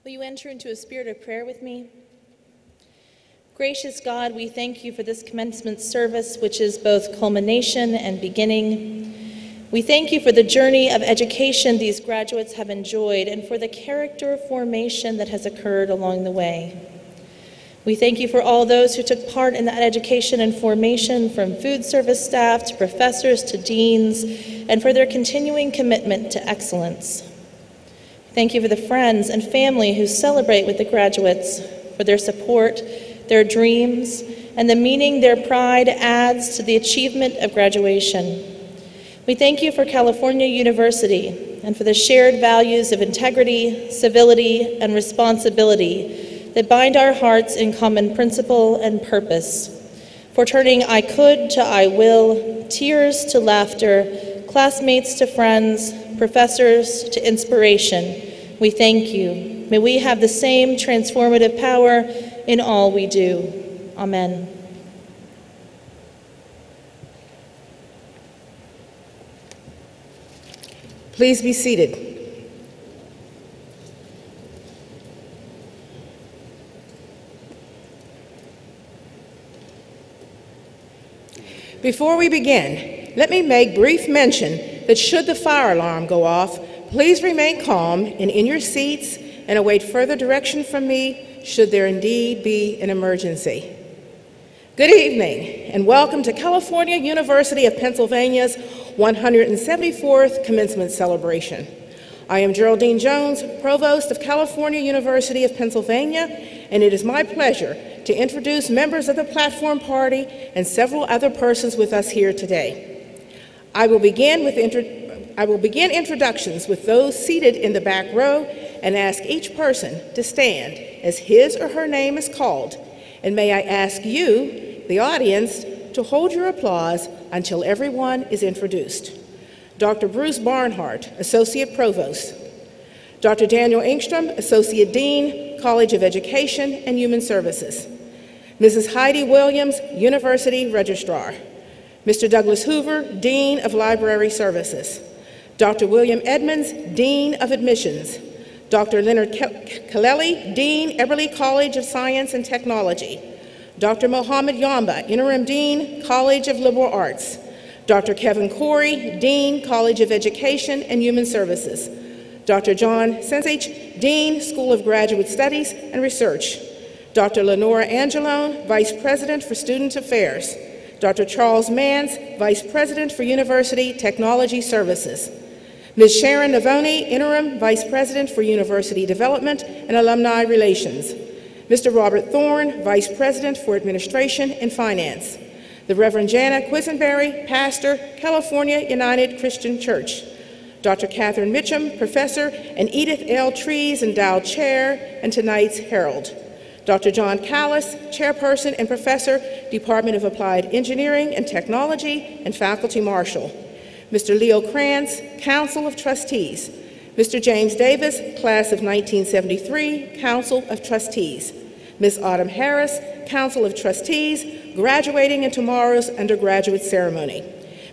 Will you enter into a spirit of prayer with me? Gracious God, we thank you for this commencement service, which is both culmination and beginning. We thank you for the journey of education these graduates have enjoyed and for the character formation that has occurred along the way. We thank you for all those who took part in that education and formation, from food service staff to professors to deans, and for their continuing commitment to excellence. Thank you for the friends and family who celebrate with the graduates, for their support, their dreams, and the meaning their pride adds to the achievement of graduation. We thank you for California University and for the shared values of integrity, civility, and responsibility that bind our hearts in common principle and purpose, for turning I could to I will, tears to laughter, classmates to friends, professors to inspiration. We thank you. May we have the same transformative power in all we do. Amen. Please be seated. Before we begin, let me make brief mention that should the fire alarm go off, please remain calm and in your seats and await further direction from me should there indeed be an emergency. Good evening and welcome to California University of Pennsylvania's 174th Commencement Celebration. I am Geraldine Jones, Provost of California University of Pennsylvania, and it is my pleasure to introduce members of the platform party and several other persons with us here today. I will begin introductions with those seated in the back row and ask each person to stand as his or her name is called. And may I ask you, the audience, to hold your applause until everyone is introduced. Dr. Bruce Barnhart, Associate Provost. Dr. Daniel Engstrom, Associate Dean, College of Education and Human Services. Mrs. Heidi Williams, University Registrar. Mr. Douglas Hoover, Dean of Library Services. Dr. William Edmonds, Dean of Admissions. Dr. Leonard Kaleli, Dean, Eberly College of Science and Technology. Dr. Mohammed Yamba, Interim Dean, College of Liberal Arts. Dr. Kevin Corey, Dean, College of Education and Human Services. Dr. John Sensich, Dean, School of Graduate Studies and Research. Dr. Lenora Angelone, Vice President for Student Affairs. Dr. Charles Mans, Vice President for University Technology Services. Ms. Sharon Navoni, Interim Vice President for University Development and Alumni Relations. Mr. Robert Thorne, Vice President for Administration and Finance. The Reverend Jana Quisenberry, Pastor, California United Christian Church. Dr. Catherine Mitchum, Professor, and Edith L. Trees, Endowed Chair, and tonight's Herald. Dr. John Callis, Chairperson and Professor, Department of Applied Engineering and Technology, and Faculty Marshal. Mr. Leo Krantz, Council of Trustees. Mr. James Davis, Class of 1973, Council of Trustees. Ms. Autumn Harris, Council of Trustees, graduating in tomorrow's undergraduate ceremony.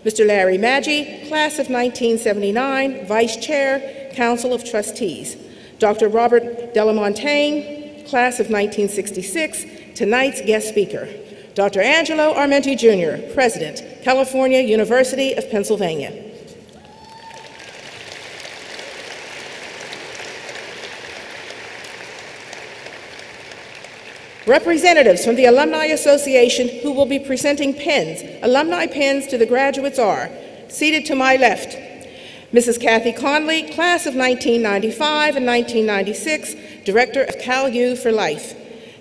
Mr. Larry Maggi, Class of 1979, Vice Chair, Council of Trustees. Dr. Robert Delamontagne, Class of 1966, tonight's guest speaker. Dr. Angelo Armenti Jr., President, California University of Pennsylvania. Representatives from the Alumni Association who will be presenting pins, alumni pins to the graduates are, seated to my left, Mrs. Kathy Conley, Class of 1995 and 1996, Director of Cal U for Life.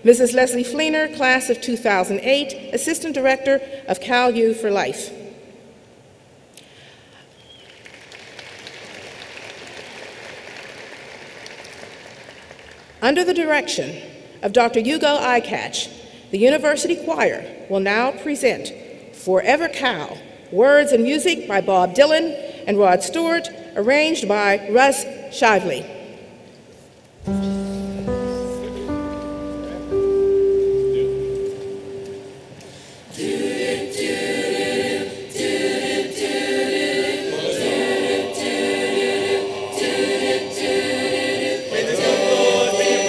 Mrs. Leslie Fleener, Class of 2008, Assistant Director of Cal U for Life. Under the direction of Dr. Hugo Icatch, the University Choir will now present Forever Cal, words and music by Bob Dylan and Rod Stewart, arranged by Russ Shively. May the good Lord be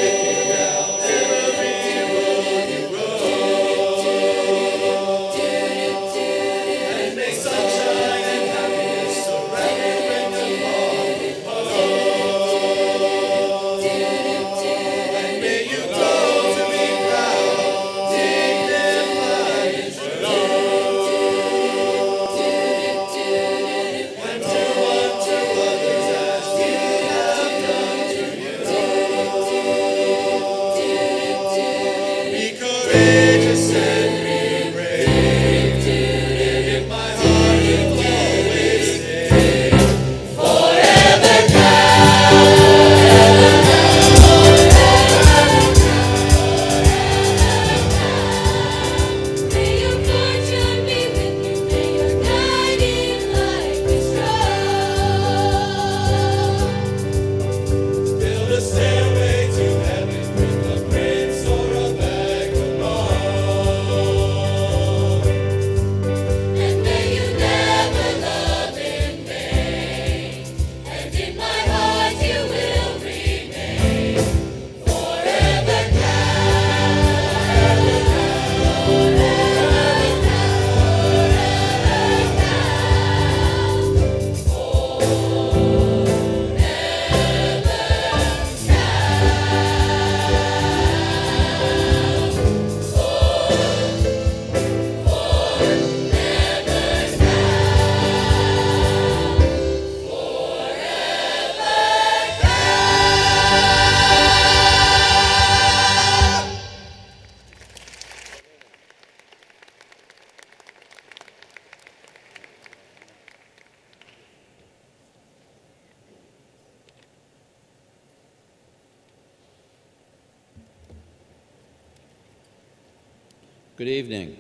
Good evening.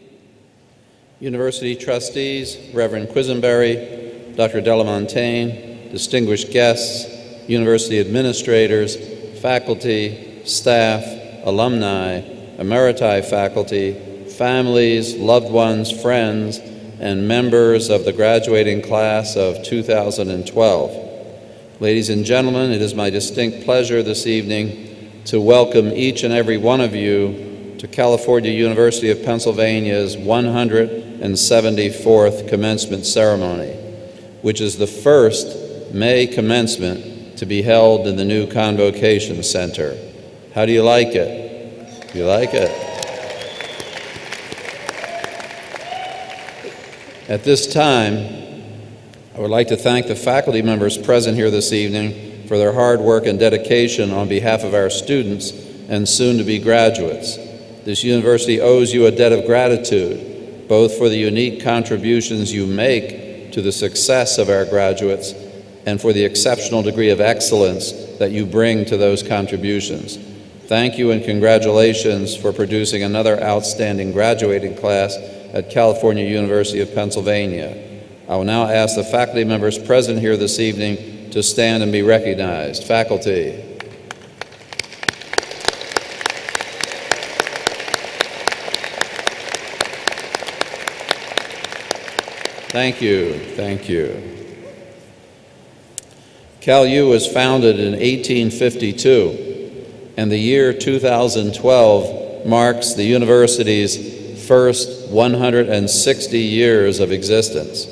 University trustees, Reverend Quisenberry, Dr. Delamontagne, distinguished guests, university administrators, faculty, staff, alumni, emeriti faculty, families, loved ones, friends, and members of the graduating class of 2012. Ladies and gentlemen, it is my distinct pleasure this evening to welcome each and every one of you to California University of Pennsylvania's 174th commencement ceremony, which is the first May commencement to be held in the new Convocation Center. How do you like it? You like it? At this time, I would like to thank the faculty members present here this evening for their hard work and dedication on behalf of our students and soon-to-be graduates. This university owes you a debt of gratitude, both for the unique contributions you make to the success of our graduates and for the exceptional degree of excellence that you bring to those contributions. Thank you and congratulations for producing another outstanding graduating class at California University of Pennsylvania. I will now ask the faculty members present here this evening to stand and be recognized. Faculty. Thank you. Thank you. CalU was founded in 1852, and the year 2012 marks the university's first 160 years of existence.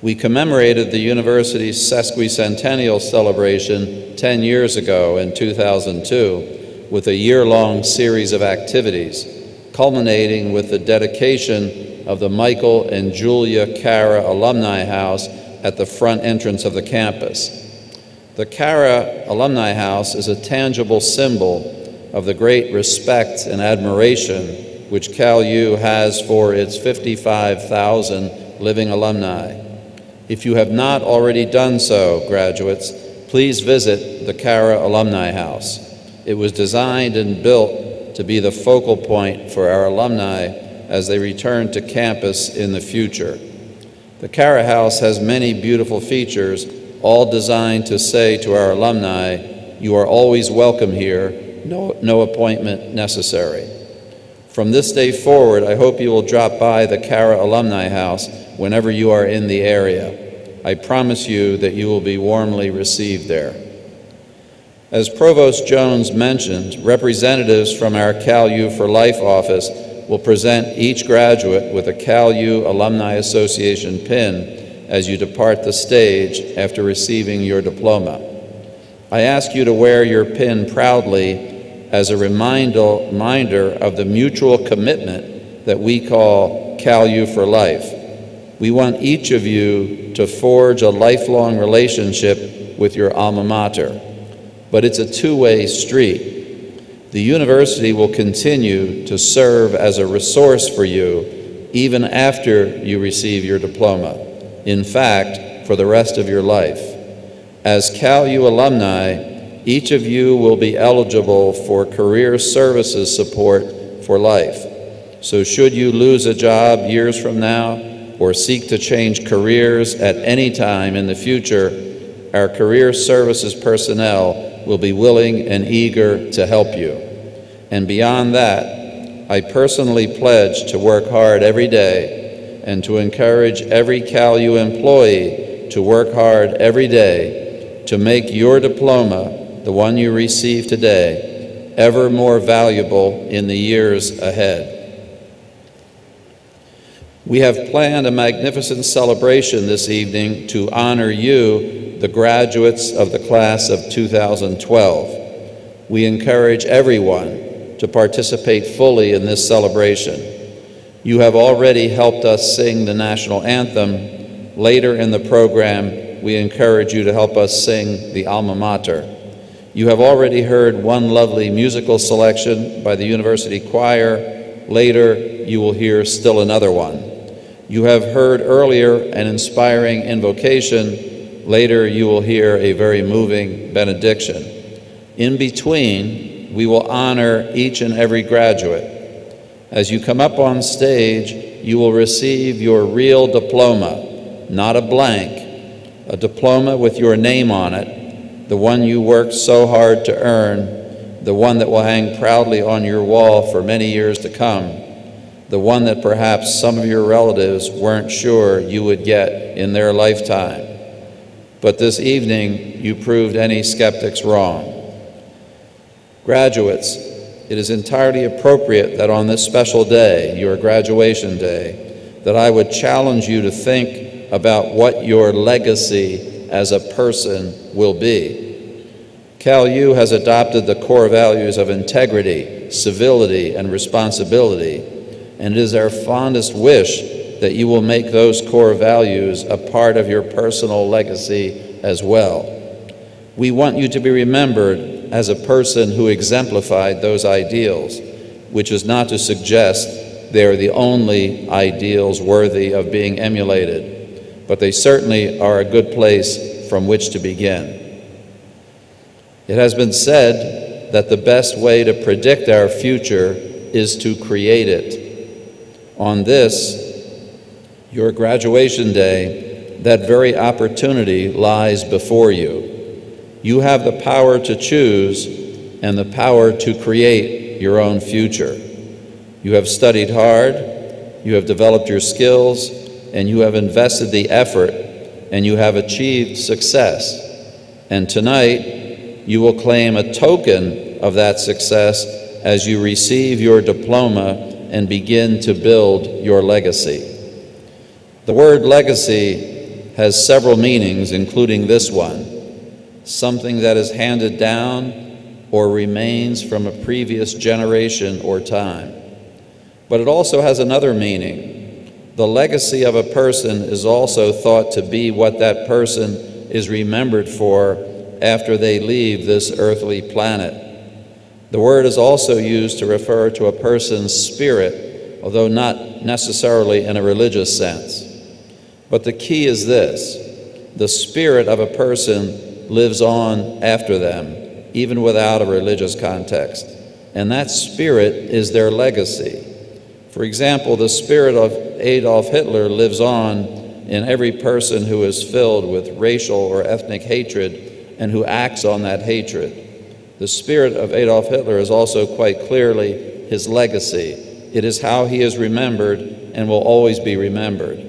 We commemorated the university's sesquicentennial celebration 10 years ago in 2002 with a year-long series of activities, culminating with the dedication of the Michael and Julia Cara Alumni House at the front entrance of the campus. The Cara Alumni House is a tangible symbol of the great respect and admiration which CalU has for its 55,000 living alumni. If you have not already done so, graduates, please visit the Cara Alumni House. It was designed and built to be the focal point for our alumni as they return to campus in the future. The Cara House has many beautiful features, all designed to say to our alumni, you are always welcome here, no appointment necessary. From this day forward, I hope you will drop by the Cara Alumni House whenever you are in the area. I promise you that you will be warmly received there. As Provost Jones mentioned, representatives from our CalU for Life office will present each graduate with a CalU Alumni Association pin as you depart the stage after receiving your diploma. I ask you to wear your pin proudly as a reminder of the mutual commitment that we call CalU for Life. We want each of you to forge a lifelong relationship with your alma mater, but it's a two-way street. The university will continue to serve as a resource for you even after you receive your diploma. In fact, for the rest of your life. As CalU alumni, each of you will be eligible for career services support for life. So should you lose a job years from now or seek to change careers at any time in the future, our career services personnel will be willing and eager to help you. And beyond that, I personally pledge to work hard every day and to encourage every CalU employee to work hard every day to make your diploma, the one you receive today, ever more valuable in the years ahead. We have planned a magnificent celebration this evening to honor you, the graduates of the class of 2012. We encourage everyone to participate fully in this celebration. You have already helped us sing the national anthem. Later in the program, we encourage you to help us sing the alma mater. You have already heard one lovely musical selection by the university choir. Later, you will hear still another one. You have heard earlier an inspiring invocation. Later, you will hear a very moving benediction. In between, we will honor each and every graduate. As you come up on stage, you will receive your real diploma, not a blank, a diploma with your name on it, the one you worked so hard to earn, the one that will hang proudly on your wall for many years to come, the one that perhaps some of your relatives weren't sure you would get in their lifetime. But this evening, you proved any skeptics wrong. Graduates, it is entirely appropriate that on this special day, your graduation day, that I would challenge you to think about what your legacy as a person will be. Cal U has adopted the core values of integrity, civility, and responsibility, and it is our fondest wish that you will make those core values a part of your personal legacy as well. We want you to be remembered as a person who exemplified those ideals, which is not to suggest they are the only ideals worthy of being emulated, but they certainly are a good place from which to begin. It has been said that the best way to predict our future is to create it. On this, your graduation day, that very opportunity lies before you. You have the power to choose and the power to create your own future. You have studied hard, you have developed your skills, and you have invested the effort, and you have achieved success. And tonight, you will claim a token of that success as you receive your diploma and begin to build your legacy. The word legacy has several meanings, including this one: something that is handed down or remains from a previous generation or time. But it also has another meaning. The legacy of a person is also thought to be what that person is remembered for after they leave this earthly planet. The word is also used to refer to a person's spirit, although not necessarily in a religious sense. But the key is this: the spirit of a person lives on after them, even without a religious context, and that spirit is their legacy. For example, the spirit of Adolf Hitler lives on in every person who is filled with racial or ethnic hatred and who acts on that hatred. The spirit of Adolf Hitler is also quite clearly his legacy. It is how he is remembered and will always be remembered.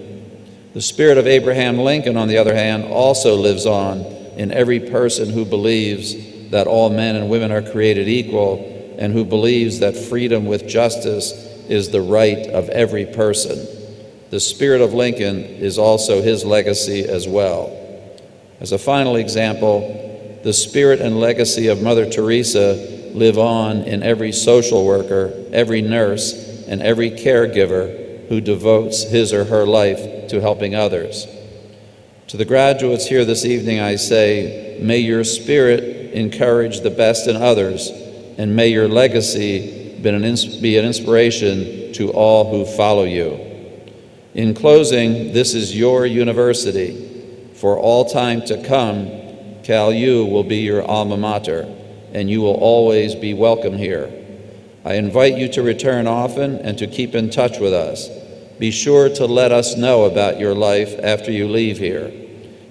The spirit of Abraham Lincoln, on the other hand, also lives on in every person who believes that all men and women are created equal and who believes that freedom with justice is the right of every person. The spirit of Lincoln is also his legacy as well. As a final example, the spirit and legacy of Mother Teresa live on in every social worker, every nurse, and every caregiver who devotes his or her life to helping others. To the graduates here this evening, I say, may your spirit encourage the best in others, and may your legacy be an inspiration to all who follow you. In closing, this is your university. For all time to come, Cal U will be your alma mater, and you will always be welcome here. I invite you to return often and to keep in touch with us. Be sure to let us know about your life after you leave here.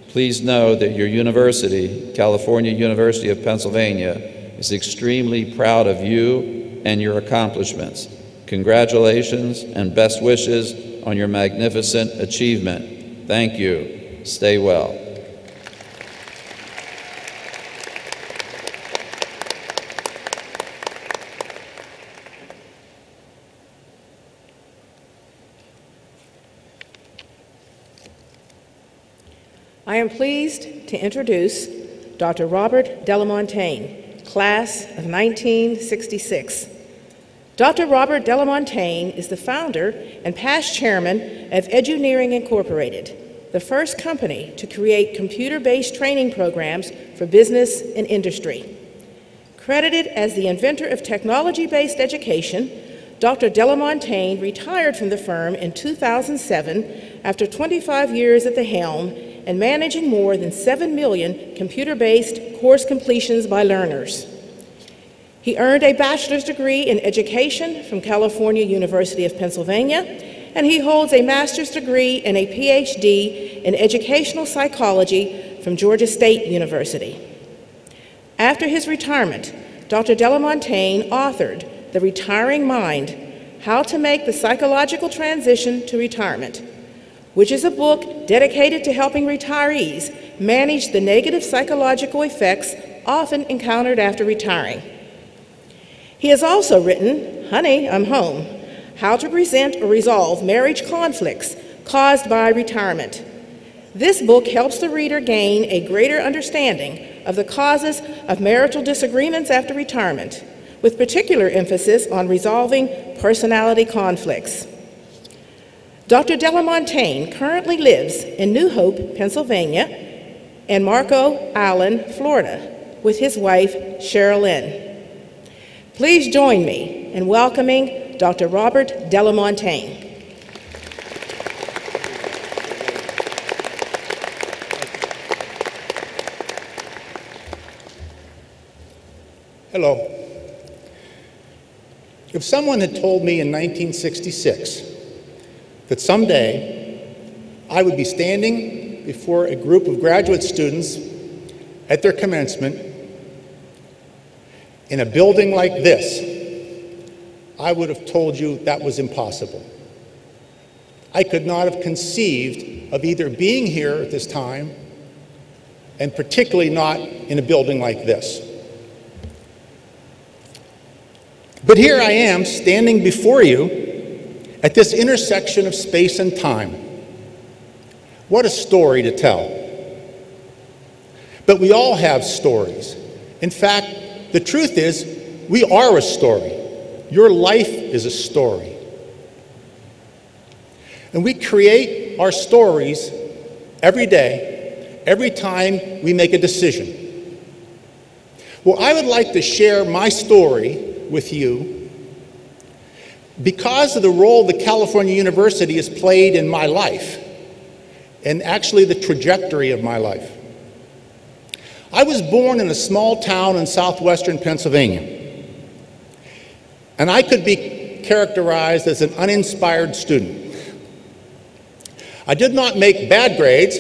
Please know that your university, California University of Pennsylvania, is extremely proud of you and your accomplishments. Congratulations and best wishes on your magnificent achievement. Thank you. Stay well. I am pleased to introduce Dr. Robert Delamontagne, class of 1966. Dr. Robert Delamontagne is the founder and past chairman of Eduneering Incorporated, the first company to create computer-based training programs for business and industry. Credited as the inventor of technology-based education, Dr. Delamontagne retired from the firm in 2007 after 25 years at the helm and managing more than 7 million computer-based course completions by learners. He earned a bachelor's degree in education from California University of Pennsylvania, and he holds a master's degree and a PhD in educational psychology from Georgia State University. After his retirement, Dr. Delamontagne authored The Retiring Mind: How to Make the Psychological Transition to Retirement, which is a book dedicated to helping retirees manage the negative psychological effects often encountered after retiring. He has also written Honey, I'm Home: How to Present or Resolve Marriage Conflicts Caused by Retirement. This book helps the reader gain a greater understanding of the causes of marital disagreements after retirement, with particular emphasis on resolving personality conflicts. Dr. Delamontagne currently lives in New Hope, Pennsylvania, and Marco Island, Florida, with his wife, Cheryl Lynn. Please join me in welcoming Dr. Robert Delamontagne. Hello. If someone had told me in 1966 that someday I would be standing before a group of graduate students at their commencement in a building like this, I would have told you that was impossible. I could not have conceived of either being here at this time, and particularly not in a building like this. But here I am, standing before you at this intersection of space and time. What a story to tell. But we all have stories. In fact, the truth is, we are a story. Your life is a story. And we create our stories every day, every time we make a decision. Well, I would like to share my story with you because of the role that California University has played in my life, and actually the trajectory of my life. I was born in a small town in southwestern Pennsylvania, and I could be characterized as an uninspired student. I did not make bad grades,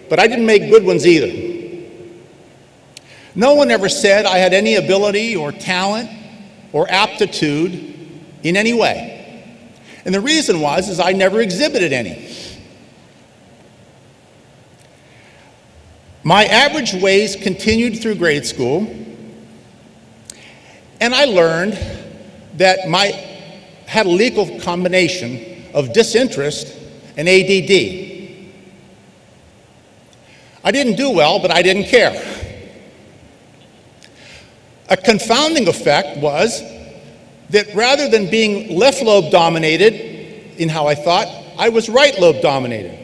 but I didn't make good ones either. No one ever said I had any ability or talent or aptitude in any way. And the reason was I never exhibited any. My average ways continued through grade school, and I learned that I had a legal combination of disinterest and ADD. I didn't do well, but I didn't care. A confounding effect was that rather than being left lobe dominated in how I thought, I was right lobe dominated.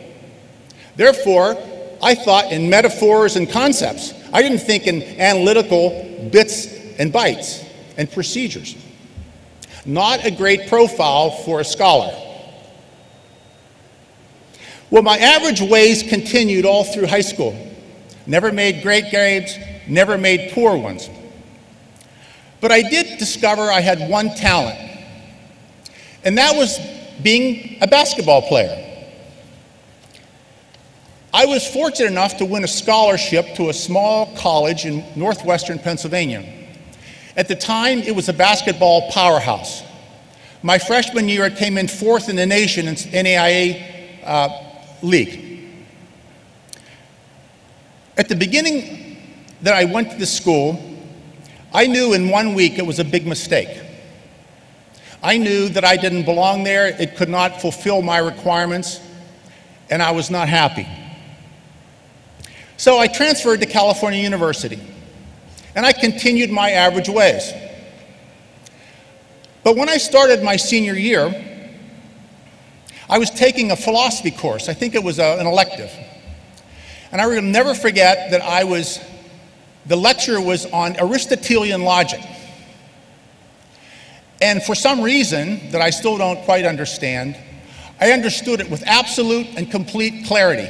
Therefore, I thought in metaphors and concepts. I didn't think in analytical bits and bytes and procedures. Not a great profile for a scholar. Well, my average ways continued all through high school. Never made great grades, never made poor ones. But I did discover I had one talent, and that was being a basketball player. I was fortunate enough to win a scholarship to a small college in northwestern Pennsylvania. At the time, it was a basketball powerhouse. My freshman year, it came in 4th in the nation in NAIA league. At the beginning that I went to the school, I knew in 1 week it was a big mistake. I knew that I didn't belong there, it could not fulfill my requirements, and I was not happy. So I transferred to California University, and I continued my average ways. But when I started my senior year, I was taking a philosophy course. I think it was an elective. And I will never forget that the lecture was on Aristotelian logic. And for some reason that I still don't quite understand, I understood it with absolute and complete clarity.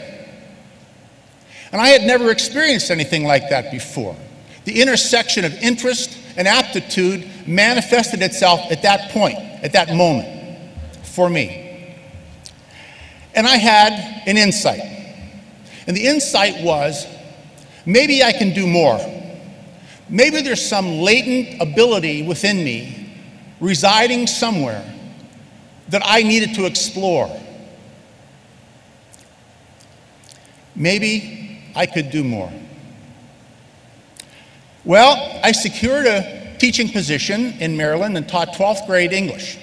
And I had never experienced anything like that before. The intersection of interest an aptitude manifested itself at that point, at that moment, for me. And I had an insight. And the insight was, maybe I can do more. Maybe there's some latent ability within me residing somewhere that I needed to explore. Maybe I could do more. Well, I secured a teaching position in Maryland and taught 12th grade English.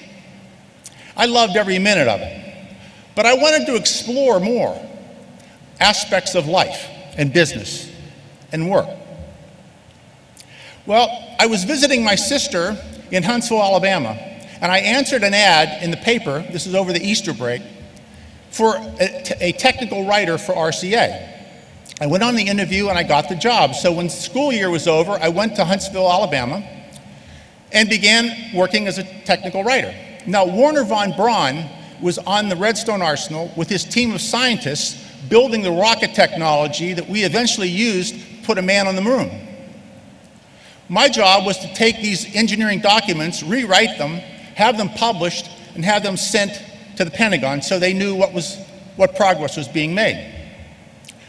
I loved every minute of it, but I wanted to explore more aspects of life and business and work. Well, I was visiting my sister in Huntsville, Alabama, and I answered an ad in the paper, this is over the Easter break, for a technical writer for RCA. I went on the interview and I got the job. So when school year was over, I went to Huntsville, Alabama, and began working as a technical writer. Now, Warner von Braun was on the Redstone Arsenal with his team of scientists building the rocket technology that we eventually used to put a man on the moon. My job was to take these engineering documents, rewrite them, have them published, and have them sent to the Pentagon so they knew what progress was being made.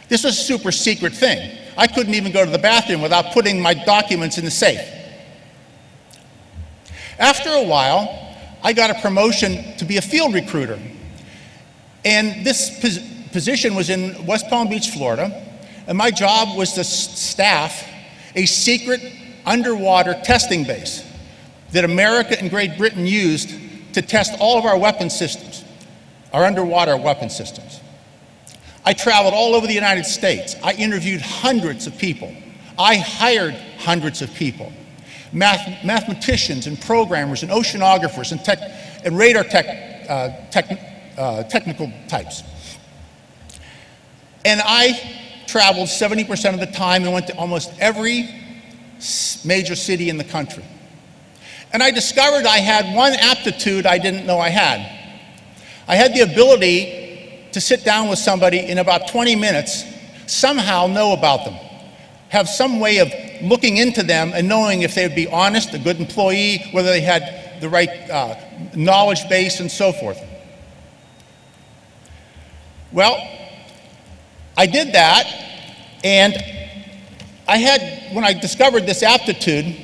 This was a super secret thing. I couldn't even go to the bathroom without putting my documents in the safe. After a while, I got a promotion to be a field recruiter. And this position was in West Palm Beach, Florida, and my job was to staff a secret underwater testing base that America and Great Britain used to test all of our weapon systems, our underwater weapon systems. I traveled all over the United States. I interviewed hundreds of people. I hired hundreds of people, mathematicians and programmers and oceanographers and radar technical types. And I traveled 70% of the time and went to almost every major city in the country. And I discovered I had one aptitude I didn't know I had. I had the ability to sit down with somebody in about 20 minutes, somehow know about them, have some way of looking into them and knowing if they would be honest, a good employee, whether they had the right knowledge base and so forth. Well, I did that, and when I discovered this aptitude,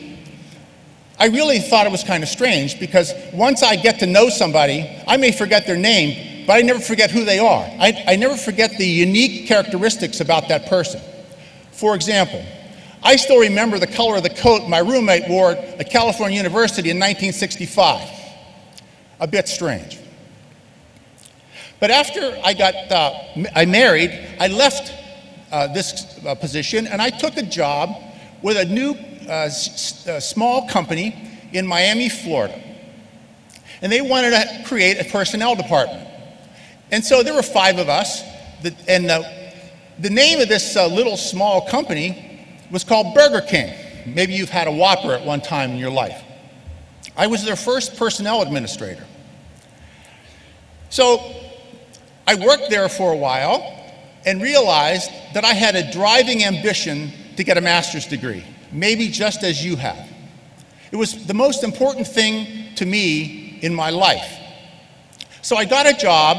I really thought it was kind of strange because once I get to know somebody, I may forget their name, but I never forget who they are. I never forget the unique characteristics about that person. For example, I still remember the color of the coat my roommate wore at California University in 1965. A bit strange. But after I married, I left this position and I took a job with a new small company in Miami, Florida. And they wanted to create a personnel department. And so there were 5 of us, and the name of this little small company was called Burger King. Maybe you've had a Whopper at one time in your life. I was their first personnel administrator. So I worked there for a while and realized that I had a driving ambition to get a master's degree, maybe just as you have. It was the most important thing to me in my life. So I got a job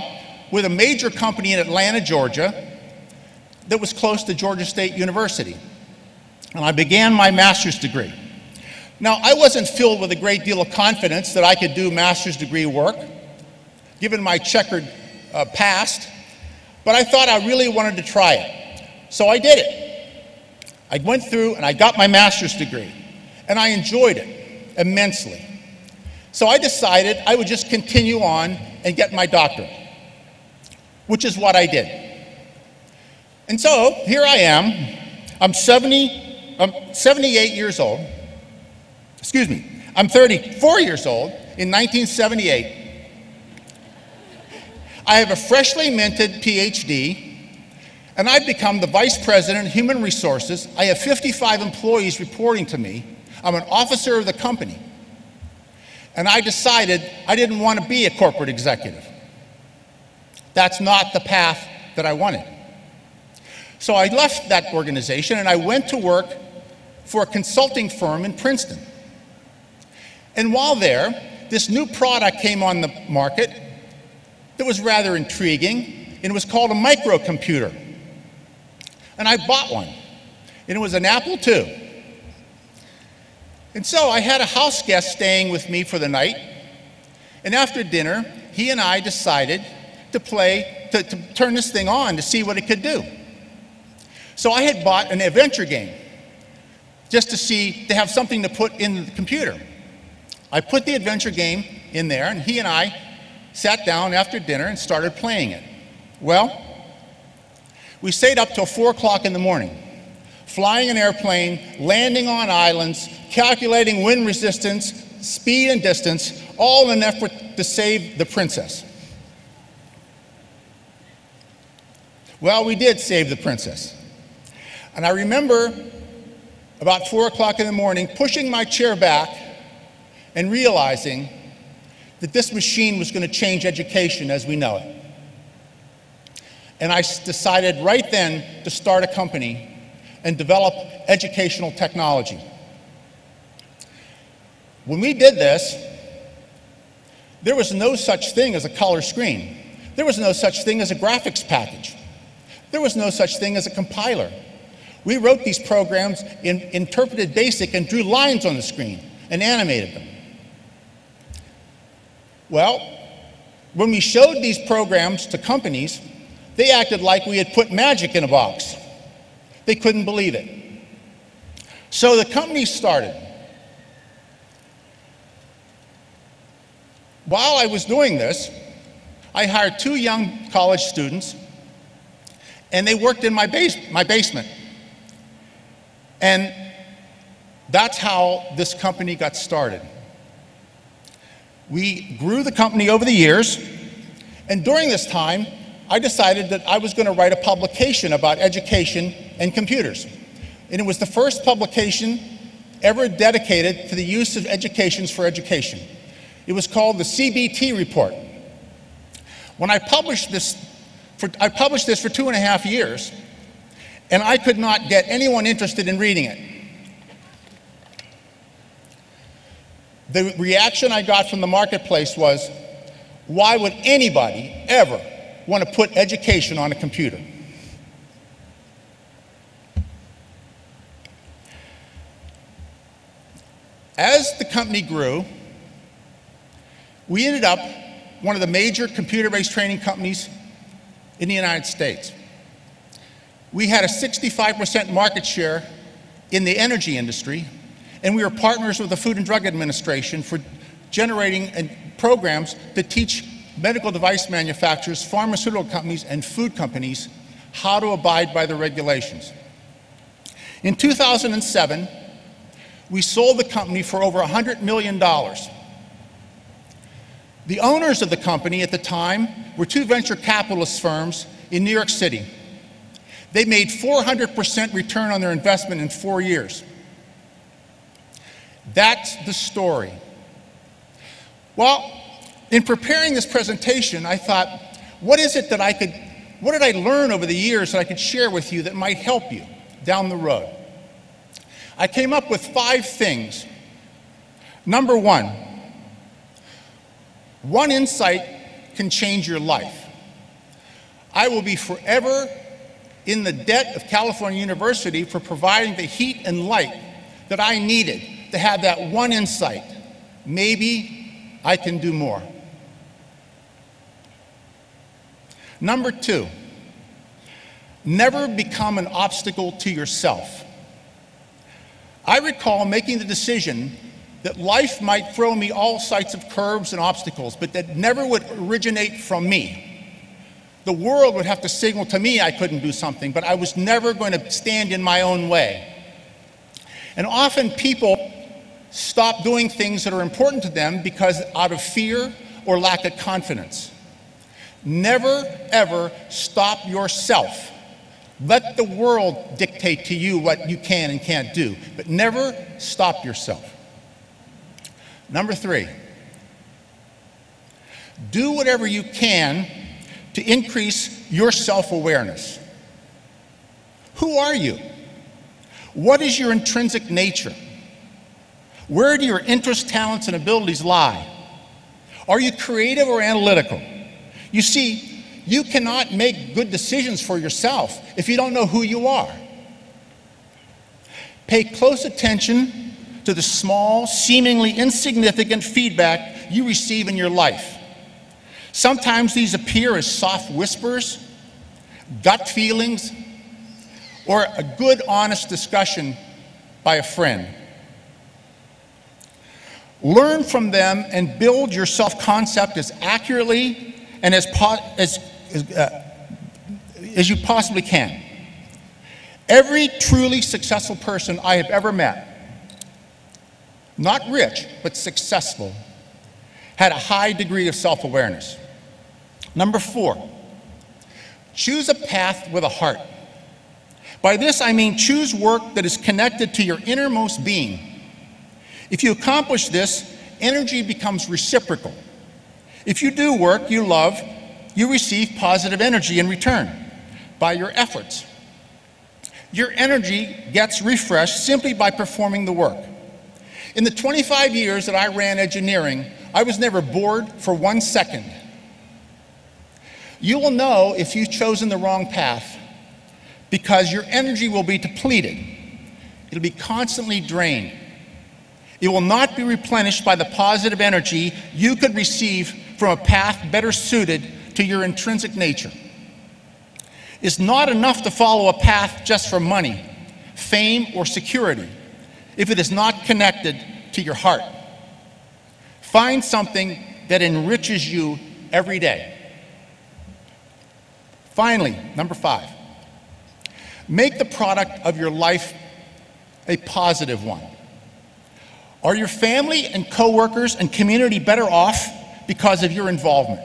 with a major company in Atlanta, Georgia, that was close to Georgia State University. And I began my master's degree. Now, I wasn't filled with a great deal of confidence that I could do master's degree work, given my checkered past, but I thought I really wanted to try it. So I did it. I went through and I got my master's degree, and I enjoyed it immensely. So I decided I would just continue on and get my doctorate, which is what I did. And so here I am. I'm 78 years old. Excuse me. I'm 34 years old in 1978. I have a freshly minted PhD, and I've become the Vice President of Human Resources. I have 55 employees reporting to me. I'm an officer of the company. And I decided I didn't want to be a corporate executive. That's not the path that I wanted. So I left that organization and I went to work for a consulting firm in Princeton. And while there, this new product came on the market that was rather intriguing, and it was called a microcomputer. And I bought one, and it was an Apple II. And so I had a house guest staying with me for the night, and after dinner, he and I decided to turn this thing on to see what it could do. So I had bought an adventure game just to have something to put in the computer. I put the adventure game in there, and he and I sat down after dinner and started playing it. Well, we stayed up till 4 o'clock in the morning, flying an airplane, landing on islands, calculating wind resistance, speed and distance, all in an effort to save the princess. Well, we did save the princess. And I remember about 4 o'clock in the morning pushing my chair back and realizing that this machine was going to change education as we know it. And I decided right then to start a company and develop educational technology. When we did this, there was no such thing as a color screen. There was no such thing as a graphics package. There was no such thing as a compiler. We wrote these programs in interpreted BASIC and drew lines on the screen and animated them. Well, when we showed these programs to companies, they acted like we had put magic in a box. They couldn't believe it. So the company started. While I was doing this, I hired 2 young college students, and they worked in my basement. And that's how this company got started. We grew the company over the years, and during this time, I decided that I was going to write a publication about education and computers. And it was the first publication ever dedicated to the use of educations for education. It was called the CBT Report. When I published this for 2.5 years, and I could not get anyone interested in reading it. The reaction I got from the marketplace was, why would anybody ever want to put education on a computer? As the company grew, we ended up one of the major computer-based training companies in the United States. We had a 65% market share in the energy industry, and we were partners with the Food and Drug Administration for generating programs to teach medical device manufacturers, pharmaceutical companies, and food companies how to abide by the regulations. In 2007, we sold the company for over $100 million. The owners of the company at the time were 2 venture capitalist firms in New York City. They made 400% return on their investment in 4 years. That's the story. Well, in preparing this presentation, I thought, what did I learn over the years that I could share with you that might help you down the road? I came up with 5 things. Number 1, one insight can change your life. I will be forever in the debt of California University for providing the heat and light that I needed to have that one insight. Maybe I can do more. Number 2, never become an obstacle to yourself. I recall making the decision that life might throw me all sorts of curves and obstacles, but that never would originate from me. The world would have to signal to me I couldn't do something, but I was never going to stand in my own way. And often people stop doing things that are important to them because out of fear or lack of confidence. Never, ever stop yourself. Let the world dictate to you what you can and can't do, but never stop yourself. Number 3, do whatever you can to increase your self-awareness. Who are you? What is your intrinsic nature? Where do your interests, talents, and abilities lie? Are you creative or analytical? You see, you cannot make good decisions for yourself if you don't know who you are. Pay close attention to the small, seemingly insignificant feedback you receive in your life. Sometimes these appear as soft whispers, gut feelings, or a good, honest discussion by a friend. Learn from them and build your self-concept as accurately and as you possibly can. Every truly successful person I have ever met, not rich, but successful, had a high degree of self-awareness. Number 4, choose a path with a heart. By this I mean choose work that is connected to your innermost being. If you accomplish this, energy becomes reciprocal. If you do work you love, you receive positive energy in return by your efforts. Your energy gets refreshed simply by performing the work. In the 25 years that I ran engineering, I was never bored for 1 second. You will know if you've chosen the wrong path because your energy will be depleted. It'll be constantly drained. It will not be replenished by the positive energy you could receive from a path better suited to your intrinsic nature. It's not enough to follow a path just for money, fame, or security if it is not connected to your heart. Find something that enriches you every day. Finally, number 5, make the product of your life a positive one. Are your family and coworkers and community better off because of your involvement?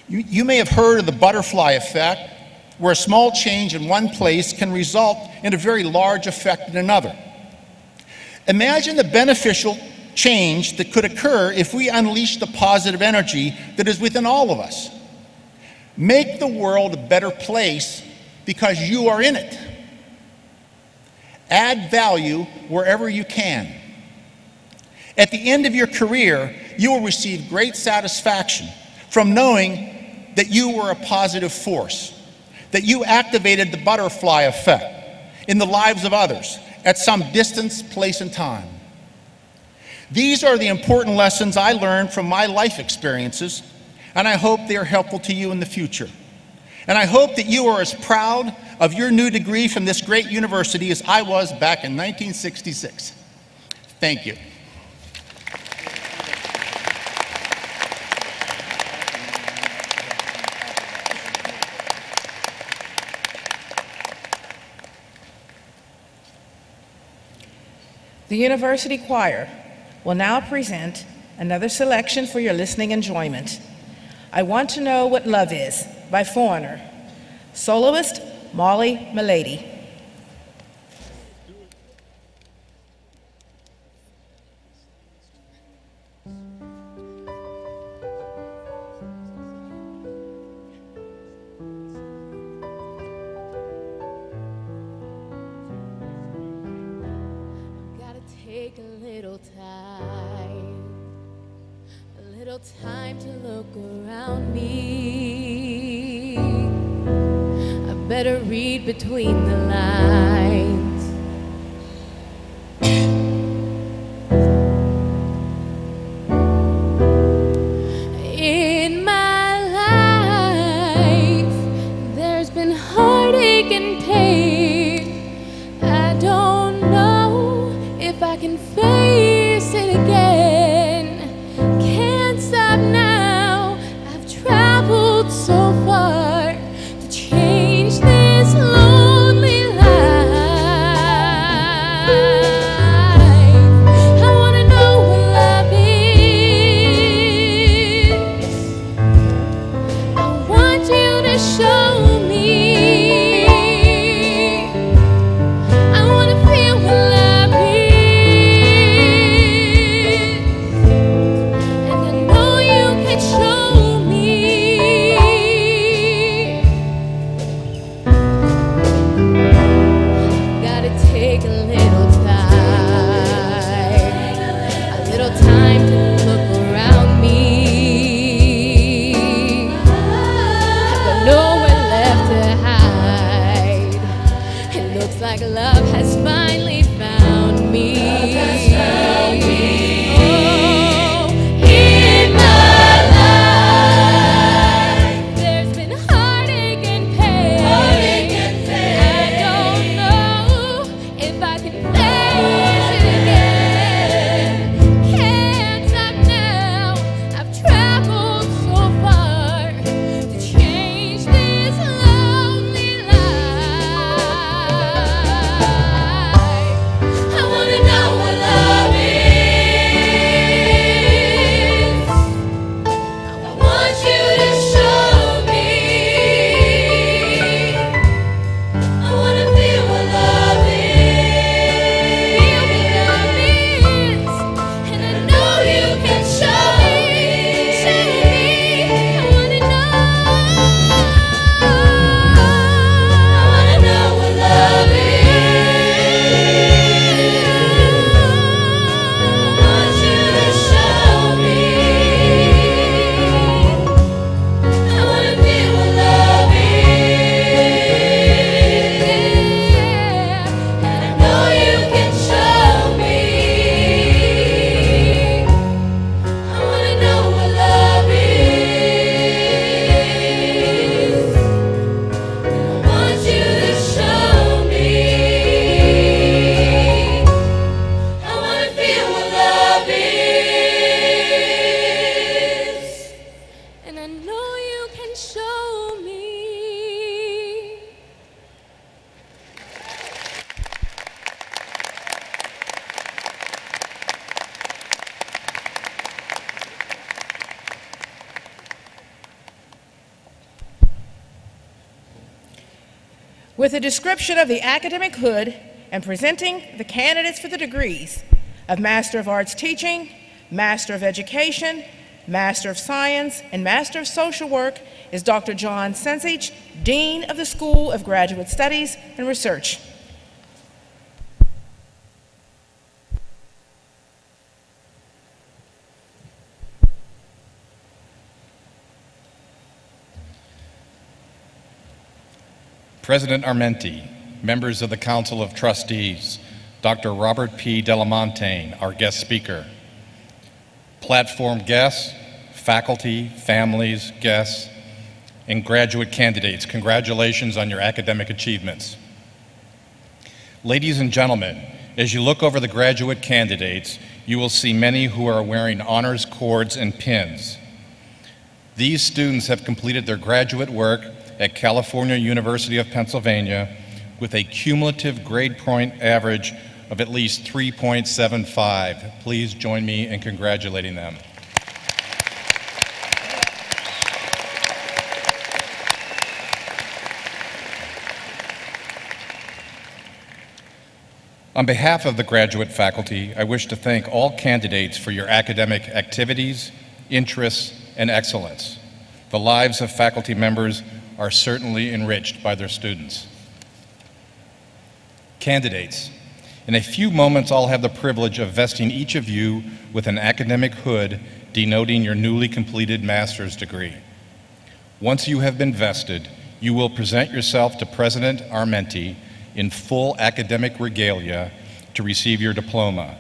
You may have heard of the butterfly effect, where a small change in one place can result in a very large effect in another. Imagine the beneficial change that could occur if we unleash the positive energy that is within all of us. Make the world a better place because you are in it. Add value wherever you can. At the end of your career, you will receive great satisfaction from knowing that you were a positive force, that you activated the butterfly effect in the lives of others at some distance, place, and time. These are the important lessons I learned from my life experiences, and I hope they are helpful to you in the future. And I hope that you are as proud of your new degree from this great university as I was back in 1966. Thank you. The University Choir will now present another selection for your listening enjoyment. I Want to Know What Love Is by Foreigner. Soloist Molly Milady. Take a little time to look around me. I better read between the lines. In my life, there's been heartache and pain. I don't know if I can face it again. Can't stop now. I've traveled so far to change this lonely life. with a description of the academic hood and presenting the candidates for the degrees of Master of Arts Teaching, Master of Education, Master of Science, and Master of Social Work is Dr. John Sensich, Dean of the School of Graduate Studies and Research. President Armenti, members of the Council of Trustees, Dr. Robert P. Delamontagne, our guest speaker, platform guests, faculty, families, guests, and graduate candidates, congratulations on your academic achievements. Ladies and gentlemen, as you look over the graduate candidates, you will see many who are wearing honors cords and pins. These students have completed their graduate work at California University of Pennsylvania with a cumulative grade point average of at least 3.75. Please join me in congratulating them. On behalf of the graduate faculty, I wish to thank all candidates for your academic activities, interests, and excellence. The lives of faculty members are certainly enriched by their students. Candidates, in a few moments I'll have the privilege of vesting each of you with an academic hood denoting your newly completed master's degree. Once you have been vested, you will present yourself to President Armenti in full academic regalia to receive your diploma.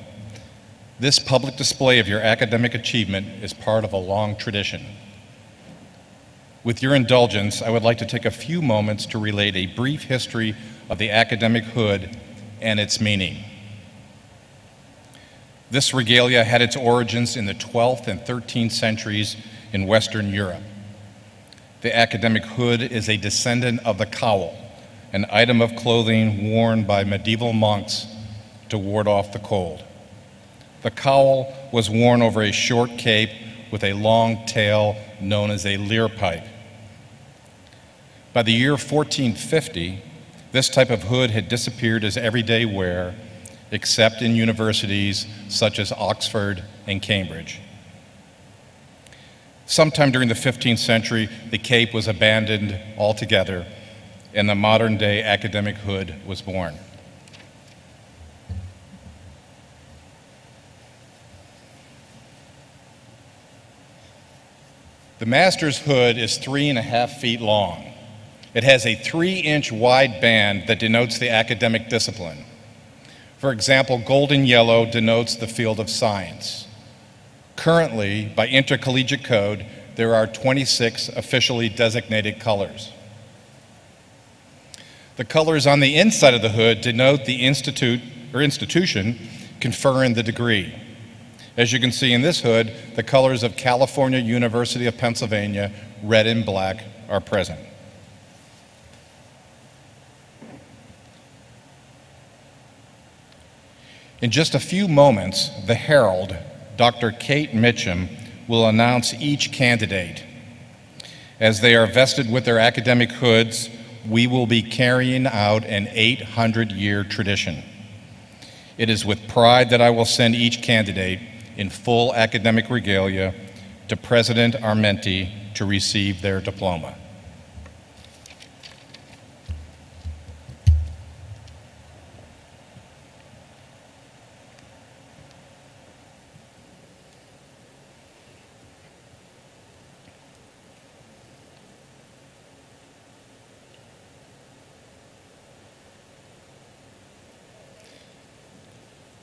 This public display of your academic achievement is part of a long tradition. With your indulgence, I would like to take a few moments to relate a brief history of the academic hood and its meaning. This regalia had its origins in the 12th and 13th centuries in Western Europe. The academic hood is a descendant of the cowl, an item of clothing worn by medieval monks to ward off the cold. The cowl was worn over a short cape with a long tail known as a leer pipe. By the year 1450, this type of hood had disappeared as everyday wear, except in universities such as Oxford and Cambridge. Sometime during the 15th century, the cape was abandoned altogether, and the modern-day academic hood was born. The master's hood is 3.5 feet long. It has a 3-inch wide band that denotes the academic discipline. For example, golden yellow denotes the field of science. Currently, by intercollegiate code, there are 26 officially designated colors. The colors on the inside of the hood denote the institution conferring the degree. As you can see in this hood, the colors of California University of Pennsylvania, red and black, are present. In just a few moments, the Herald, Dr. Kate Mitchum, will announce each candidate. As they are vested with their academic hoods, we will be carrying out an 800-year tradition. It is with pride that I will send each candidate in full academic regalia to President Armenti to receive their diploma.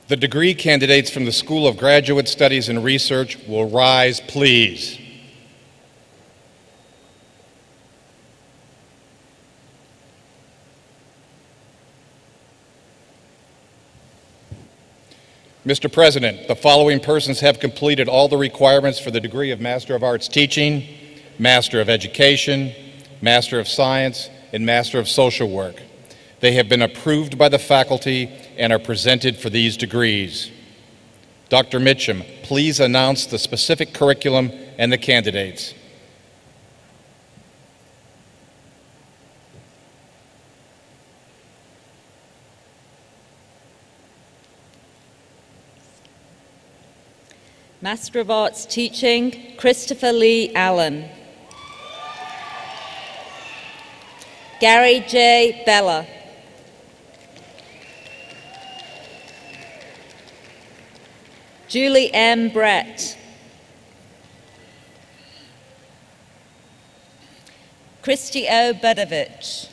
The degree candidates from the School of Graduate Studies and Research will rise, please. Mr. President, the following persons have completed all the requirements for the degree of Master of Arts Teaching, Master of Education, Master of Science, and Master of Social Work. They have been approved by the faculty and are presented for these degrees. Dr. Mitchum, please announce the specific curriculum and the candidates. Master of Arts Teaching, Christopher Lee Allen. Gary J. Bella. Julie M. Brett. Christy O. Budovich.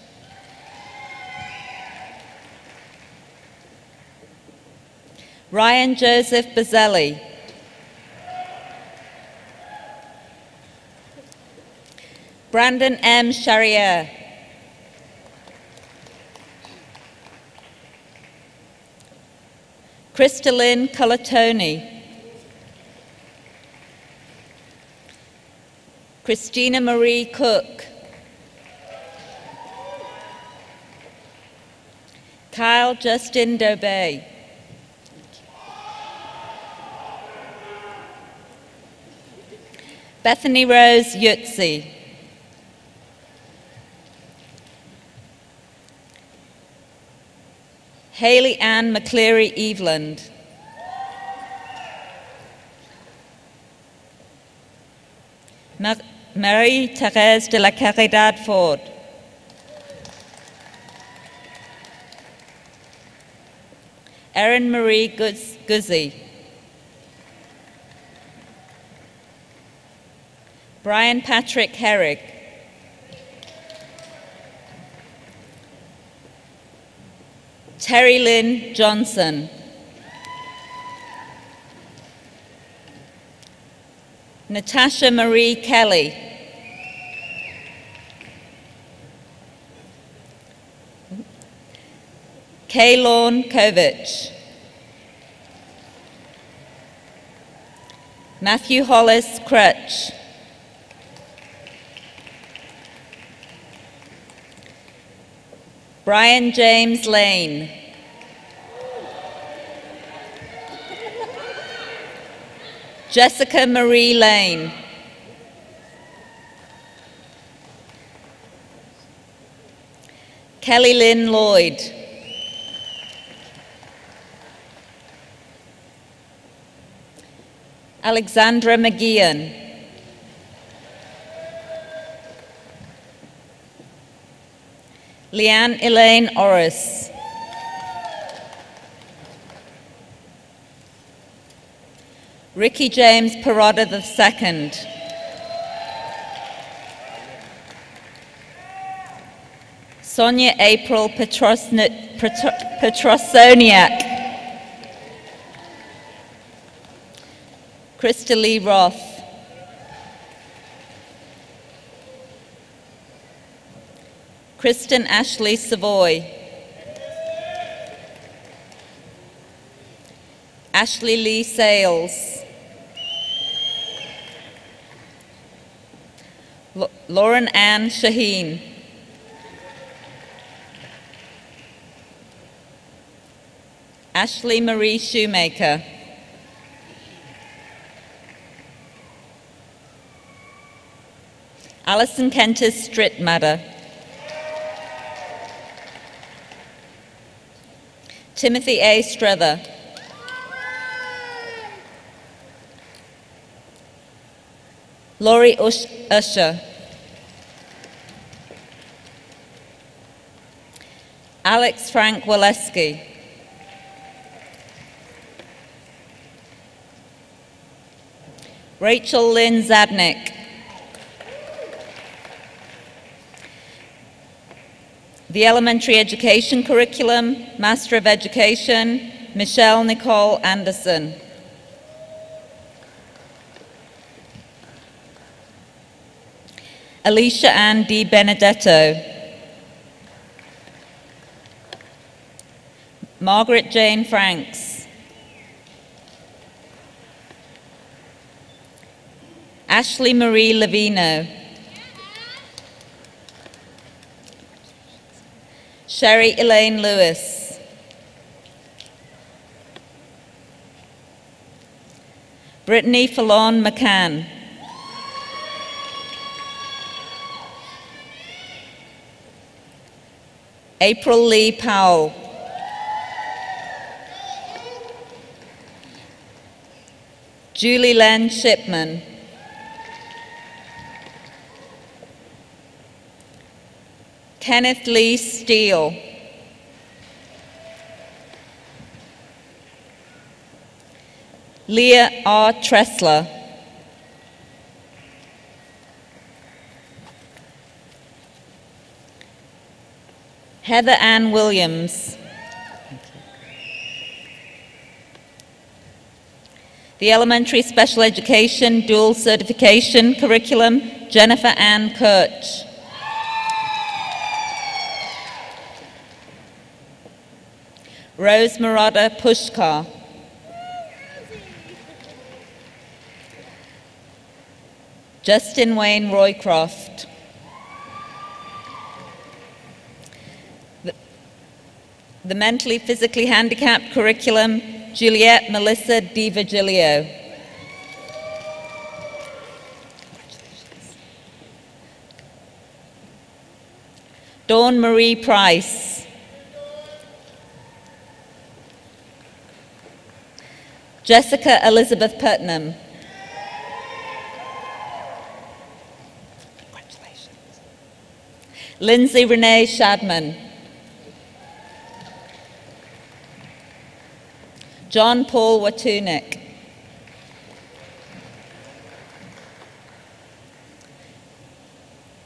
Ryan Joseph Bazzelli. Brandon M. Charrier. Crystalline Colatoni. Christina Marie Cook. Kyle Justin Dobey. Bethany Rose Yutzi. Haley Ann McCleary Eveland. Marie-Thérèse de la Caridad Ford. Erin Marie Guzzi. Brian Patrick Herrick. Terry Lynn Johnson. Natasha Marie Kelly. Kaylorn Kovich. Matthew Hollis Crutch. Brian James Lane. Jessica Marie Lane. Kelly Lynn Lloyd. Alexandra McGeehan. Leanne Elaine Orris. Ricky James Parada II. Sonia April Petrosoniak. Krista Lee Roth. Kristen Ashley Savoy. Ashley Lee Sales. Lauren Ann Shaheen. Ashley Marie Shoemaker. Alison Kentis Strittmatter. Timothy A. Struther. Laurie Usher. Alex Frank Waleski. Rachel Lynn Zadnik. The Elementary Education Curriculum, Master of Education, Michelle Nicole Anderson. Alicia Ann D. Benedetto. Margaret Jane Franks. Ashley Marie Levino. Sherry Elaine Lewis. Brittany Fallon McCann. April Lee Powell. Julie Len Shipman. Kenneth Lee Steele. Leah R. Tressler. Heather Ann Williams. The Elementary Special Education Dual Certification Curriculum, Jennifer Ann Kirch. Rose Murada Pushkar. Justin Wayne Roycroft. The Mentally Physically Handicapped Curriculum, Juliette Melissa Di Virgilio. Dawn Marie Price. Jessica Elizabeth Putnam. Congratulations. Lindsay Renee Shadman. John Paul Watunik.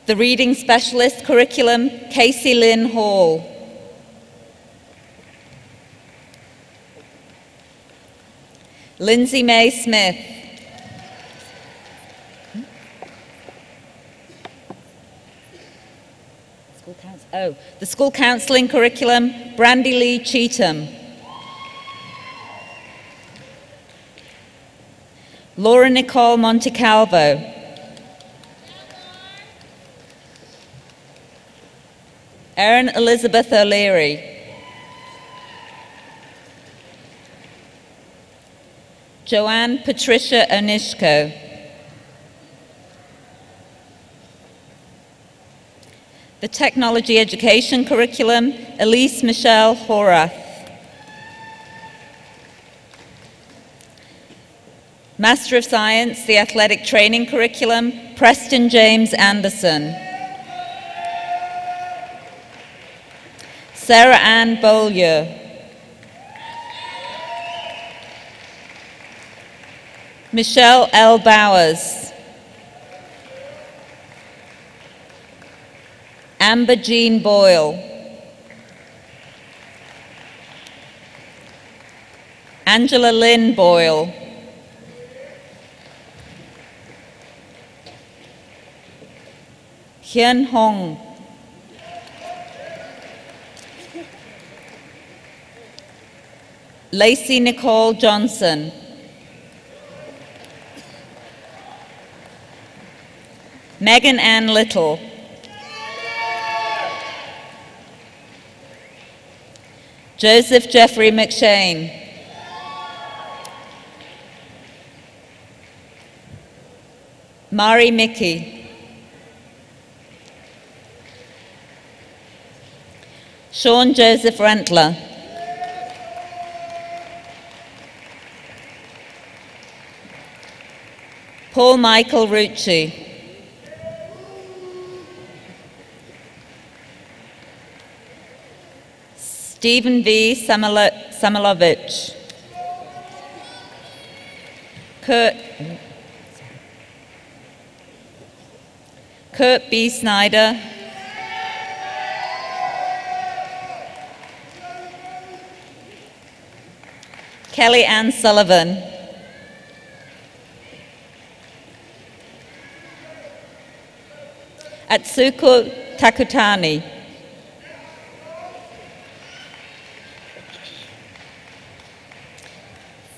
The Reading Specialist Curriculum, Casey Lynn Hall. Lindsay Mae Smith. The School Counseling Curriculum, Brandy Lee Cheatham. Laura Nicole Montecalvo. Erin Elizabeth O'Leary. Joanne Patricia Onishko. The Technology Education Curriculum, Elise Michelle Horath. Master of Science, the Athletic Training Curriculum, Preston James Anderson. Sarah Ann Beaulieu. Michelle L. Bowers. Amber Jean Boyle. Angela Lynn Boyle. Hyun Hong. Lacey Nicole Johnson. Megan Ann Little. Joseph Jeffrey McShane. Mari Mickey. Sean Joseph Rentler. Paul Michael Rucci. Stephen V. Samilovich. Kurt B. Snyder. Kelly Ann Sullivan. Atsuko Takutani.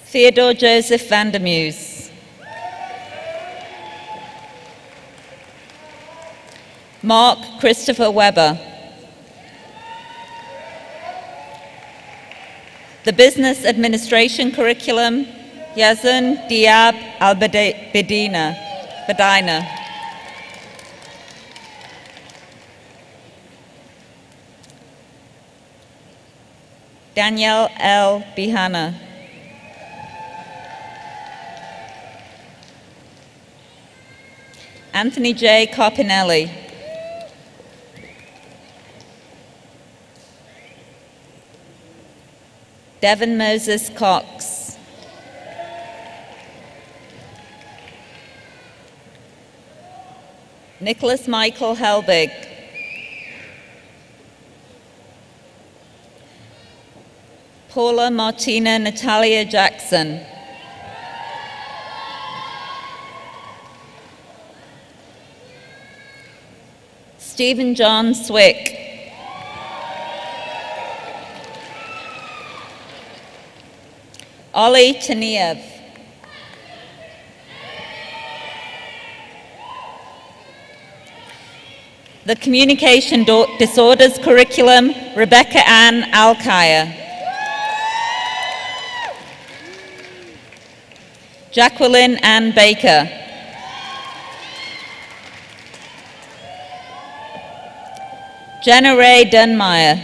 Theodore Joseph Vandermeuse. Mark Christopher Weber. The Business Administration Curriculum, Yazun Diab Al-Bedina. Danielle L. Bihana. Anthony J. Carpinelli. Devon Moses Cox. Nicholas Michael Helbig. Paula Martina Natalia Jackson. Stephen John Swick. Ollie Taniev. The Communication Disorders Curriculum, Rebecca Ann Alkire. Jacqueline Ann Baker. Jenna Ray Dunmeyer.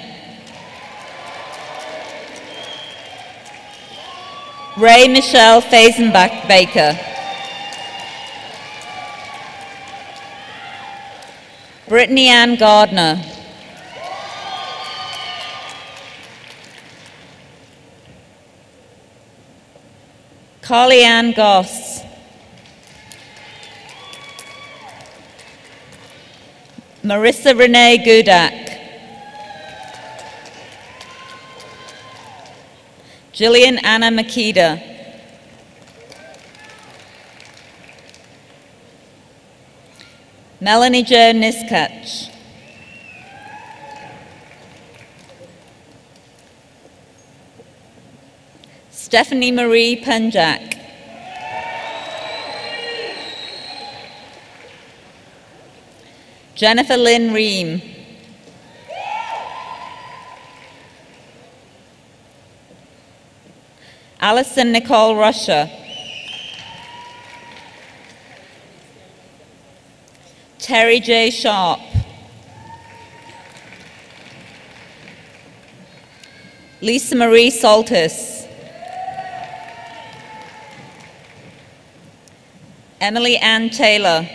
Ray Michelle Fazenbach Baker. Brittany Ann Gardner. Carly Ann Goss. Marissa Renee Gudak. Jillian Anna Makeda. Melanie Jo Niskach. Stephanie Marie Punjak. Jennifer Lynn Ream. Alison Nicole Rusher. Terry J. Sharp. Lisa Marie Saltis. Emily Ann Taylor.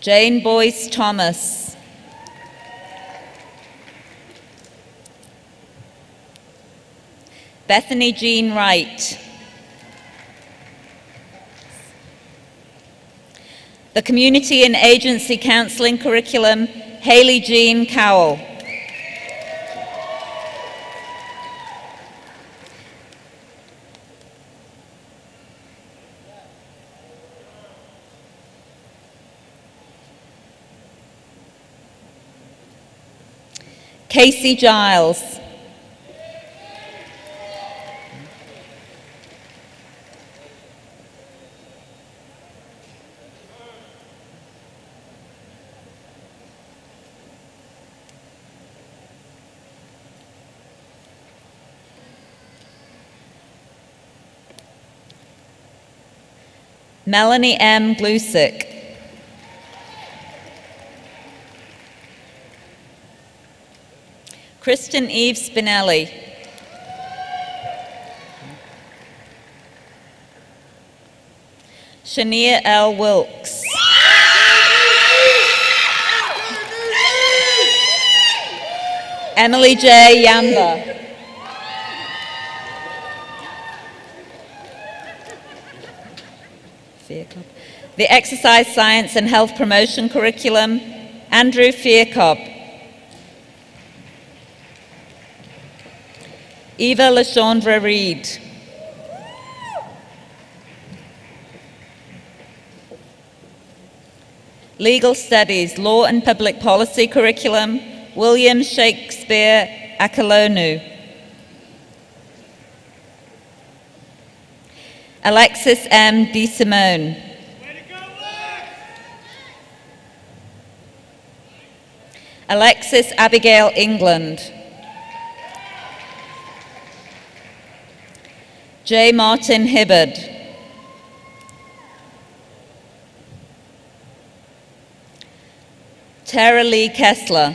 Jane Boyce Thomas. Bethany Jean Wright. The Community and Agency Counseling Curriculum, Haley Jean Cowell. Casey Giles. Melanie M. Glusick. Kristen Eve Spinelli. Shania L. Wilkes. Emily J. Yamba. The Exercise Science and Health Promotion Curriculum, Andrew Fiercobb. Eva LaShandra Reed. Legal Studies, Law and Public Policy Curriculum, William Shakespeare Akalonu. Alexis M. DeSimone. Alexis Abigail England. J. Martin Hibbard. Tara Lee Kessler.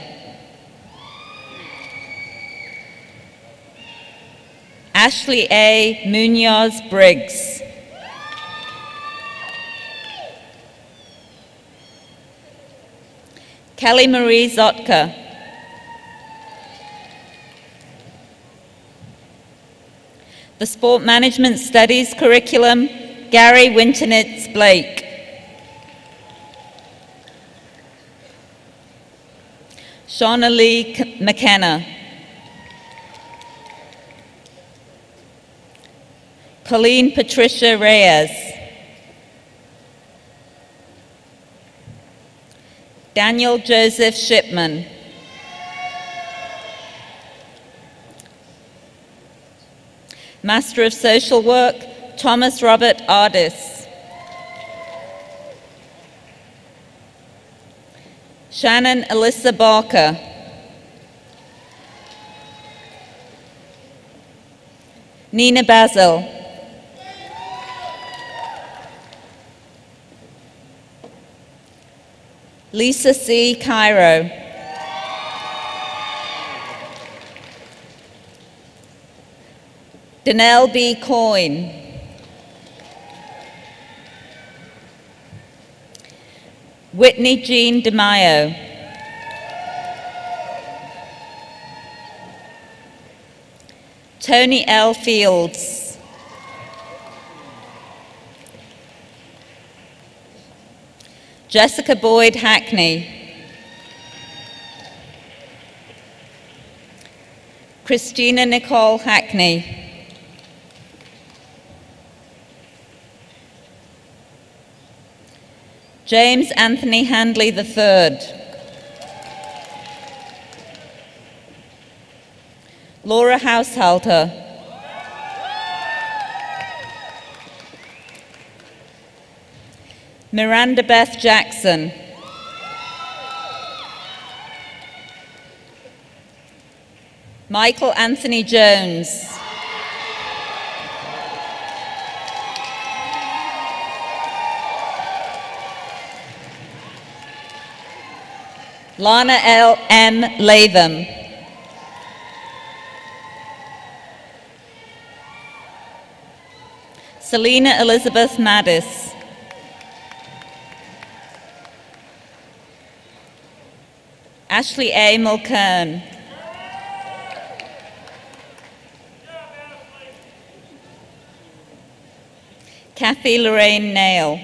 Ashley A. Munoz Briggs. Kelly Marie Zotka. The Sport Management Studies curriculum, Gary Wintonitz Blake. Shauna Lee McKenna. Colleen Patricia Reyes. Daniel Joseph Shipman. Master of Social Work, Thomas Robert Ardis. Shannon Alyssa Barker. Nina Basil. Lisa C. Cairo. Danelle B. Coyne. Whitney Jean DeMaio. Tony L. Fields. Jessica Boyd Hackney. Christina Nicole Hackney. James Anthony Handley III. Laura Haushalter. Miranda Beth Jackson. Michael Anthony Jones. Lana L. M. Latham. Selena Elizabeth Maddis. Ashley A. Mulkern. Kathy Lorraine Nail.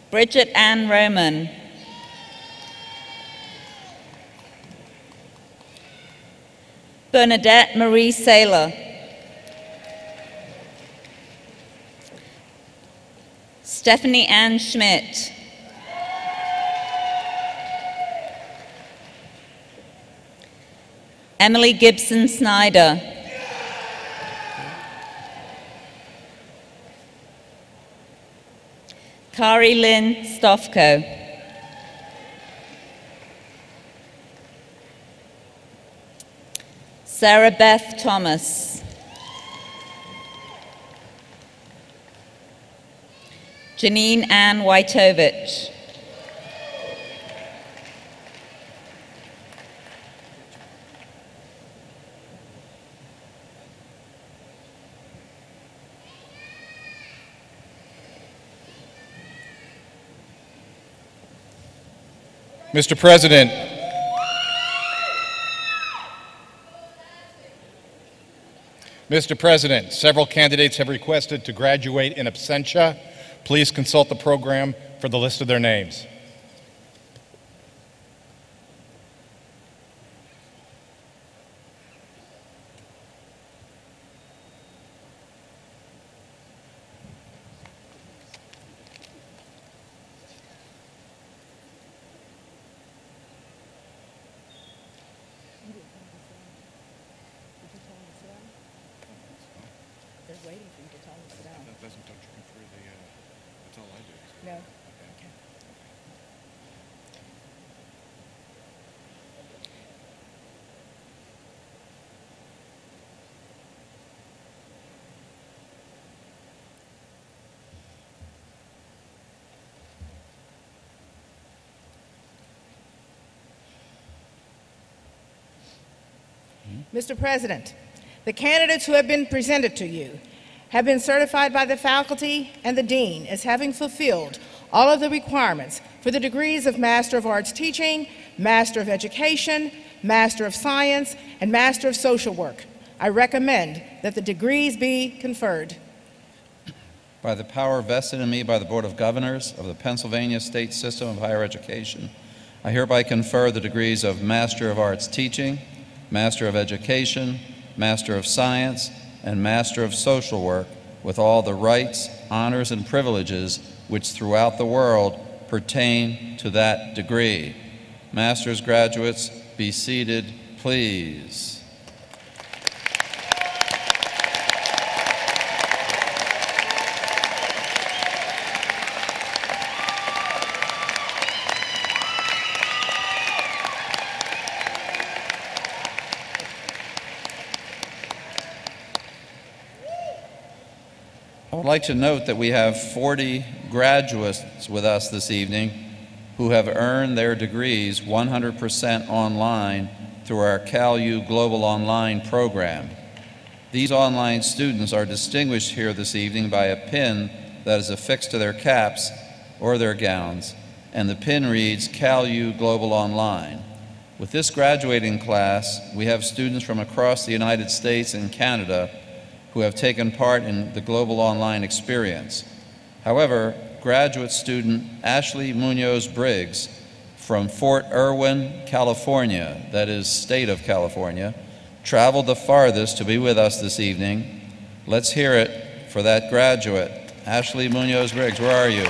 Bridget Ann Roman. Bernadette Marie Saylor. Stephanie Ann Schmidt. Emily Gibson Snyder. Kari Lynn Stofko. Sarah Beth Thomas. Janine Ann Wojtowicz. Mr. President, Mr. President, several candidates have requested to graduate in absentia. Please consult the program for the list of their names. Mr. President, the candidates who have been presented to you have been certified by the faculty and the dean as having fulfilled all of the requirements for the degrees of Master of Arts Teaching, Master of Education, Master of Science, and Master of Social Work. I recommend that the degrees be conferred. By the power vested in me by the Board of Governors of the Pennsylvania State System of Higher Education, I hereby confer the degrees of Master of Arts Teaching, Master of Education, Master of Science, and Master of Social Work with all the rights, honors, and privileges which throughout the world pertain to that degree. Master's graduates, be seated, please. I would like to note that we have 40 graduates with us this evening who have earned their degrees 100% online through our CalU Global Online program. These online students are distinguished here this evening by a pin that is affixed to their caps or their gowns, and the pin reads CalU Global Online. With this graduating class, we have students from across the United States and Canada who have taken part in the Global Online experience. However, graduate student Ashley Munoz Briggs from Fort Irwin, California, that is, state of California, traveled the farthest to be with us this evening. Let's hear it for that graduate. Ashley Munoz Briggs, where are you?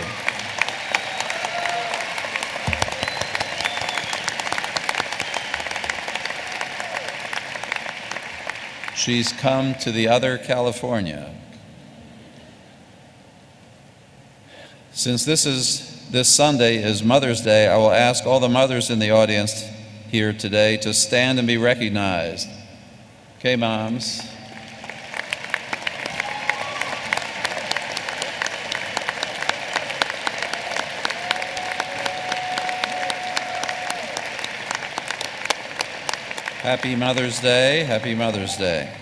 She's come to the other California. Since this Sunday is Mother's Day, I will ask all the mothers in the audience here today to stand and be recognized. Okay, moms. Happy Mother's Day, happy Mother's Day.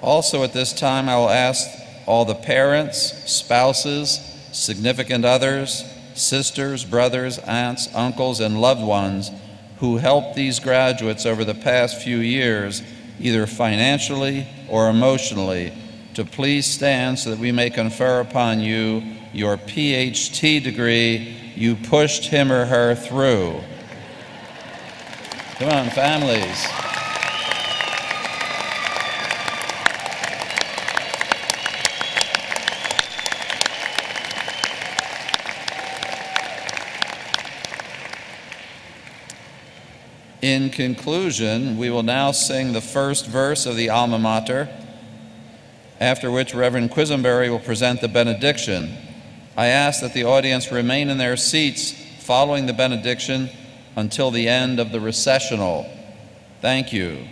Also at this time, I will ask all the parents, spouses, significant others, sisters, brothers, aunts, uncles, and loved ones who helped these graduates over the past few years, either financially or emotionally, to please stand so that we may confer upon you your PhD degree you pushed him or her through. Come on, families. In conclusion, we will now sing the first verse of the Alma Mater, after which Reverend Quisenberry will present the benediction. I ask that the audience remain in their seats following the benediction until the end of the recessional. Thank you.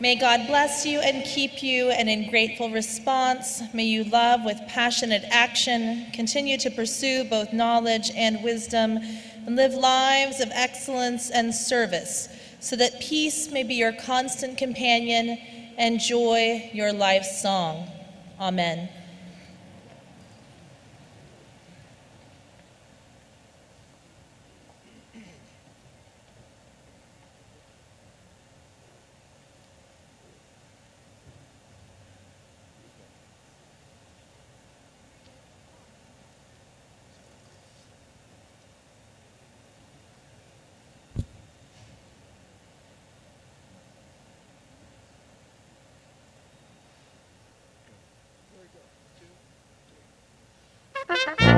May God bless you and keep you, and in grateful response, may you love with passionate action, continue to pursue both knowledge and wisdom, and live lives of excellence and service, so that peace may be your constant companion and joy your life's song. Amen. Thank